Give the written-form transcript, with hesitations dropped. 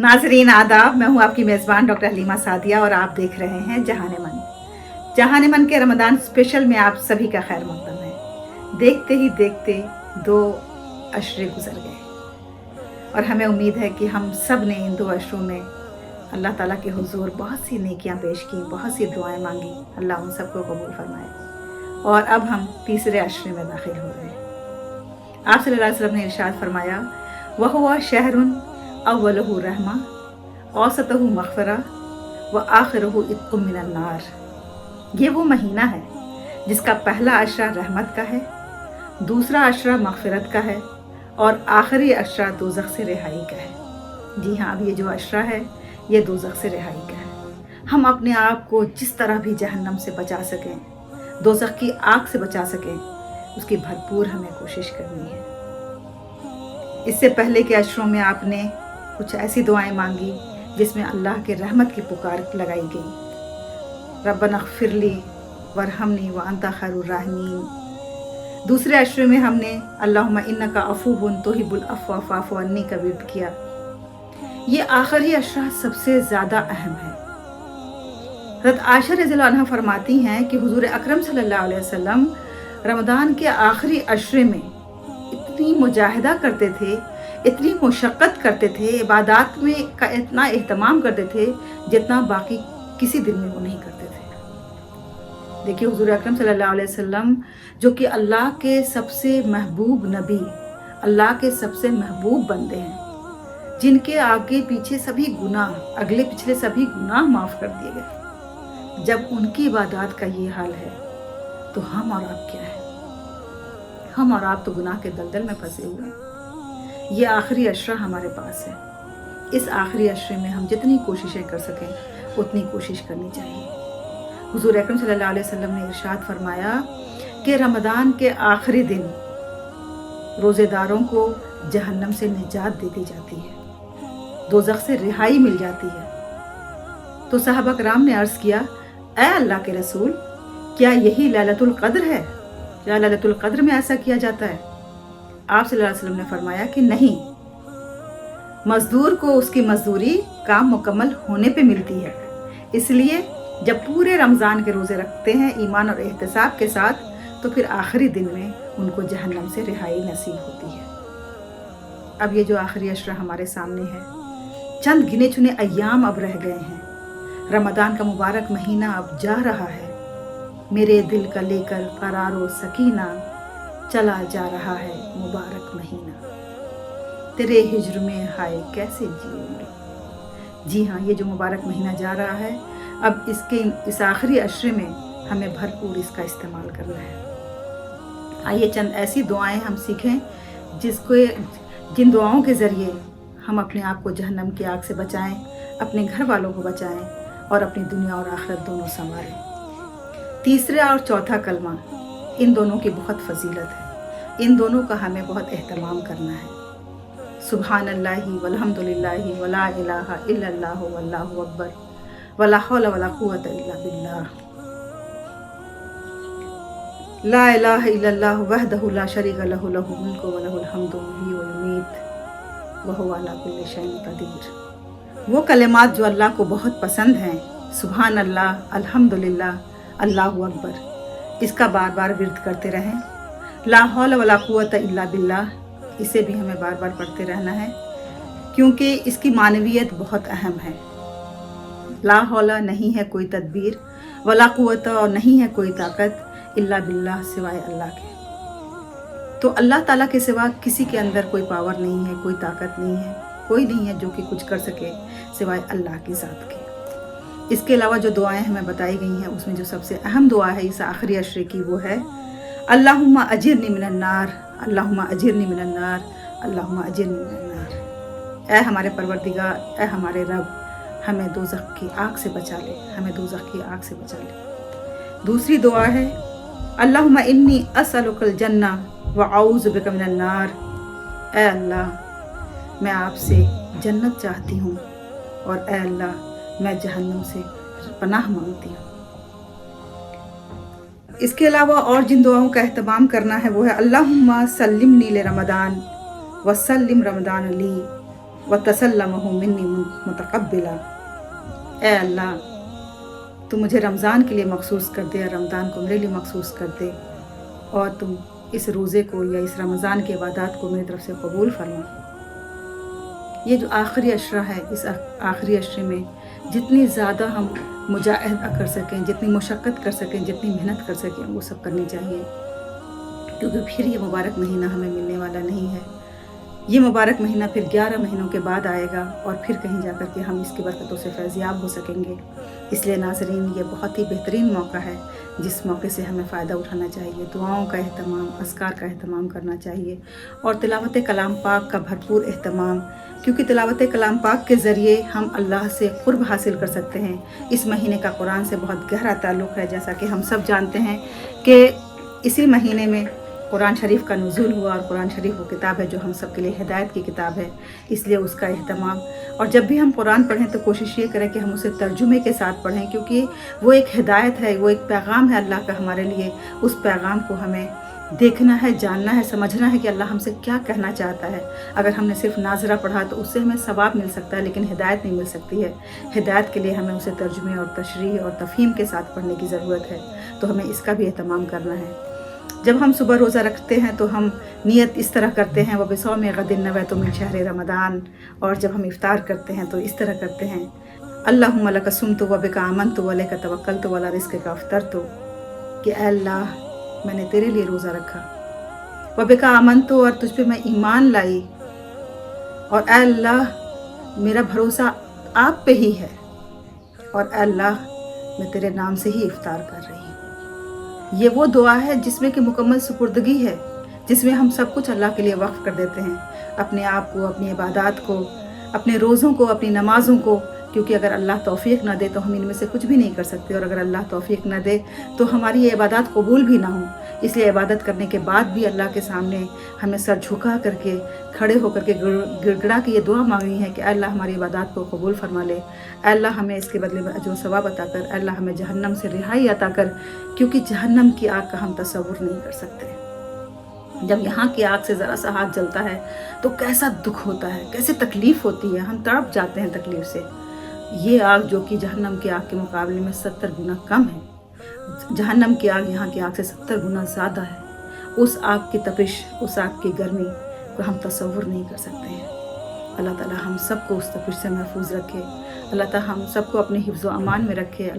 नाजरीन आदाब, मैं हूँ आपकी मेज़बान डॉक्टर हलीमा सादिया और आप देख रहे हैं जहान मन। जहान मन के रमज़ान स्पेशल में आप सभी का खैर मकदम है। देखते ही देखते 2 अशरे गुजर गए और हमें उम्मीद है कि हम सब ने इन 2 अशरों में अल्लाह ताला के हुजूर बहुत सी नेकियां पेश की, बहुत सी दुआएं मांगी। अल्लाह उन सबको कबूल फरमाए। और अब हम तीसरे अशरे में दाखिल हो रहे हैं। आप सल्लल्लाहु अलैहि वसल्लम ने इरशाद फरमाया, वहुवा शहरुन अव्वलुहु रहमा औसतहु मग़फ़िरा व आखिरुहु इत्क़ुम मिनन नार। ये वो महीना है जिसका पहला अशरा रहमत का है, दूसरा अशरा मग़फ़िरत का है और आखिरी अशरा दोज़ख से रिहाई का है। जी हाँ, अब ये जो अशरा है ये दोज़ख से रिहाई का है। हम अपने आप को जिस तरह भी जहन्नम से बचा सकें, दोज़ख की आग से बचा सकें, उसकी भरपूर हमें कोशिश करनी है। इससे पहले के अशरों में आपने कुछ ऐसी दुआएं मांगी जिसमें अल्लाह के रहमत की पुकार लगाई गई, रब्बना ग़फ़िरली वरहमनी व अंता खैरुर राहिमीन। दूसरे अशरे में हमने अल्लाहुम्मा इन्नका अफ़ूवुन तुहिब्बुल अफ़्वा फ़अफ़ु अन्नी का विर्द किया। ये आखिरी अशरा सबसे ज़्यादा अहम है। हज़रत आयशा रज़ियल्लाहु अन्हा फरमाती हैं कि हुज़ूर अकरम सल्लल्लाहु अलैहि वसल्लम रमज़ान के आखिरी अशरे में इतनी मुजाहिदा करते थे, इतनी मुशक्क़त करते थे, इबादत में का इतना एहतमाम करते थे जितना बाकी किसी दिन में वो नहीं करते थे। देखिए, हुज़ूर अकरम सल्लल्लाहु अलैहि वसल्लम जो कि अल्लाह के सबसे महबूब नबी, अल्लाह के सबसे महबूब बंदे हैं, जिनके आगे पीछे सभी गुनाह, अगले पिछले सभी गुनाह माफ़ कर दिए गए, जब उनकी इबादत का ये हाल है तो हम और आप क्या है? हम और आप तो गुनाह के दलदल में फंसे हुए हैं। ये आखिरी अशरा हमारे पास है। इस आखिरी अशरे में हम जितनी कोशिशें कर सकें उतनी कोशिश करनी चाहिए। हुज़ूर अकरम सल्लल्लाहु अलैहि वसल्लम ने इरशाद फरमाया कि रमज़ान के आखिरी दिन रोज़ेदारों को जहन्नम से निजात दे दी जाती है, दोज़ख से रिहाई मिल जाती है। तो सहाबा कराम ने अर्ज़ किया, ऐ अल्लाह के रसूल, क्या यही लैलतुल क़द्र है? क्या लैलतुल क़द्र में ऐसा किया जाता है? आप सल्लल्लाहु अलैहि वसल्लम ने फरमाया कि नहीं, मजदूर को उसकी मजदूरी काम मुकम्मल होने पे मिलती है। इसलिए जब पूरे रमज़ान के रोज़े रखते हैं ईमान और एहतिसाब के साथ, तो फिर आखिरी दिन में उनको जहन्नम से रिहाई नसीब होती है। अब ये जो आखिरी अशरा हमारे सामने है, चंद गिने चुने अय्याम अब रह गए हैं। रमज़ान का मुबारक महीना अब जा रहा है। मेरे दिल का लेकर करारो सकीना चला जा रहा है मुबारक महीना, तेरे हिज्र में हाय कैसे जिऊंगी। जी हाँ, ये जो मुबारक महीना जा रहा है, अब इस आखिरी अशरे में हमें भरपूर इसका इस्तेमाल करना है। आइए चंद ऐसी दुआएं हम सीखें जिन दुआओं के ज़रिए हम अपने आप को जहन्नम की आग से बचाएं, अपने घर वालों को बचाएं और अपनी दुनिया और आखिरत दोनों संवारें। तीसरा और चौथा कलमा, इन दोनों की बहुत फजीलत है। इन दोनों का हमें बहुत एहतमाम करना है। सुब्हानल्लाहि वल्हम्दुलिल्लाहि वला इलाहा इल्लल्लाहु वल्लाहु अकबर वला हौला वला कुव्वता इल्ला बिल्लाह। ला इलाहा इल्लल्लाह वहदहु ला शरीका लहु लहुल मुल्कु व लहुल हम्दु युहयी व युमीत व हुवा अला कुल्लि शैइन क़दीर। वो कलिमात जो अल्लाह को बहुत पसंद हैं, सुभान अल्लाह, अल्हम्दुलिल्लाह, अल्लाहु अकबर, इसका बार बार विर्द करते रहें। ला हौला वला कुव्वता इल्ला बिल्लाह, इसे भी हमें बार बार पढ़ते रहना है क्योंकि इसकी मानवियत बहुत अहम है। ला हौला नहीं है कोई तदबीर, वला कुव्वता और नहीं है कोई ताकत, इल्ला बिल्लाह सिवाय अल्लाह के। तो अल्लाह ताला के सिवा किसी के अंदर कोई पावर नहीं है, कोई ताकत नहीं है, कोई नहीं है जो कि कुछ कर सके सिवाय अल्लाह की ज़ात के। इसके अलावा जो दुआएं हमें बताई गई हैं उसमें जो सबसे अहम दुआ है इस आखिरी अशरे की, वो है अल्लाहुम्मा अजिरनी मिनन नार, अल्लाहुम्मा अजिरनी मिनन नार, अल्लाहुम्मा अजिरनी मिनन नार। ऐ हमारे परवरदिगार, ऐ हमारे रब, हमें दोज़ख की आग से बचा ले, हमें दोज़ख की आग से बचा ले। दूसरी दुआ है अल्लाहुम्मा इन्नी असअलुकल जन्ना व अऊज़ु बिका मिनन नार। ऐ अल्लाह, मैं आपसे जन्नत चाहती हूँ और ऐ अल्लाह, मैं जहन्नम से पनाह मांगती हूँ। اس کے علاوہ اور جن دعاؤں کا اہتمام کرنا ہے وہ ہے اللہم سلمنی لرمضان وسلم رمضان لی وتسلمہ منی متقبلا۔ اے اللہ تو مجھے رمضان کے لیے مخصوص کر دے، رمضان کو میرے لیے مخصوص کر دے، اور تم اس روزے کو یا اس رمضان کے عبادات کو میری طرف سے قبول فرما۔ یہ جو آخری عشرہ ہے، اس آخری عشرے میں جتنی زیادہ ہم مجاہدہ کر سکیں، جتنی مشقت کر سکیں، جتنی محنت کر سکیں، وہ سب کرنی چاہیے، کیونکہ پھر یہ مبارک مہینہ ہمیں ملنے والا نہیں ہے۔ یہ مبارک مہینہ پھر 11 مہینوں کے بعد آئے گا، اور پھر کہیں جا کر کے ہم اس کی برکتوں سے فیضیاب ہو سکیں گے۔ اس لیے ناظرین، یہ بہت ہی بہترین موقع ہے جس موقع سے ہمیں فائدہ اٹھانا چاہیے، دعاؤں کا اہتمام، اذکار کا اہتمام کرنا چاہیے، اور تلاوت کلام پاک کا بھرپور اہتمام، کیونکہ تلاوت کلام پاک کے ذریعے ہم اللہ سے قرب حاصل کر سکتے ہیں۔ اس مہینے کا قرآن سے بہت گہرا تعلق ہے، جیسا کہ ہم سب جانتے ہیں کہ اسی مہینے میں قرآن شریف کا نزول ہوا، اور قرآن شریف وہ کتاب ہے جو ہم سب کے لیے ہدایت کی کتاب ہے، اس لیے اس کا اہتمام۔ اور جب بھی ہم قرآن پڑھیں تو کوشش یہ کریں کہ ہم اسے ترجمے کے ساتھ پڑھیں، کیونکہ وہ ایک ہدایت ہے، وہ ایک پیغام ہے اللہ کا ہمارے لیے۔ اس پیغام کو ہمیں دیکھنا ہے، جاننا ہے، سمجھنا ہے کہ اللہ ہم سے کیا کہنا چاہتا ہے۔ اگر ہم نے صرف ناظرہ پڑھا تو اس سے ہمیں ثواب مل سکتا ہے، لیکن ہدایت نہیں مل سکتی ہے۔ ہدایت کے لیے ہمیں اسے ترجمے اور تشریح اور تفہیم کے ساتھ پڑھنے کی ضرورت ہے، تو ہمیں اس کا بھی اہتمام کرنا ہے۔ جب ہم صبح روزہ رکھتے ہیں تو ہم نیت اس طرح کرتے ہیں وَبِصَوْمِ غَدٍ نَوَیْتُ مِنْ شَہْرِ رمضان، اور جب ہم افطار کرتے ہیں تو اس طرح کرتے ہیں اللہم لک صمت وبک آمنت وعلیک توکلت وعلی رزقک افطرت، کہ اے اللہ میں نے تیرے لیے روزہ رکھا، وبک آمنت، اور تجھ پہ میں ایمان لائی، اور اے اللہ میرا بھروسہ آپ پہ ہی ہے، اور اے اللہ میں تیرے نام سے ہی افطار کر رہی ہوں۔ یہ وہ دعا ہے جس میں کہ مکمل سپردگی ہے، جس میں ہم سب کچھ اللہ کے لیے وقف کر دیتے ہیں، اپنے آپ کو، اپنی عبادات کو، اپنے روزوں کو، اپنی نمازوں کو، کیونکہ اگر اللہ توفیق نہ دے تو ہم ان میں سے کچھ بھی نہیں کر سکتے، اور اگر اللہ توفیق نہ دے تو ہماری یہ عبادات قبول بھی نہ ہوں۔ اس لیے عبادت کرنے کے بعد بھی اللہ کے سامنے ہمیں سر جھکا کر کے، کھڑے ہو کر کے گڑ گڑا کے یہ دعا مانگنی ہے کہ اے اللہ ہماری عبادات کو قبول فرما لے، اے اللہ ہمیں اس کے بدلے میں اجر و ثواب عطا کر، اے اللہ ہمیں جہنم سے رہائی عطا کر، کیونکہ جہنم کی آگ کا ہم تصور نہیں کر سکتے۔ جب یہاں کی آگ سے ذرا سا ہاتھ جلتا ہے تو کیسا دکھ ہوتا ہے، کیسے تکلیف ہوتی ہے، ہم تڑپ جاتے ہیں تکلیف سے۔ یہ آگ جو کہ جہنم کی آگ کے مقابلے میں 70 گنا کم ہے، جہنم کی آگ یہاں کی آگ سے 70 گنا زیادہ ہے۔ اس آگ کی تپش، اس آگ کی گرمی کو ہم تصور نہیں کر سکتے ہیں۔ اللہ تعالی ہم سب کو اس تپش سے محفوظ رکھے، اللہ تعالی ہم سب کو اپنے حفظ و امان میں رکھے۔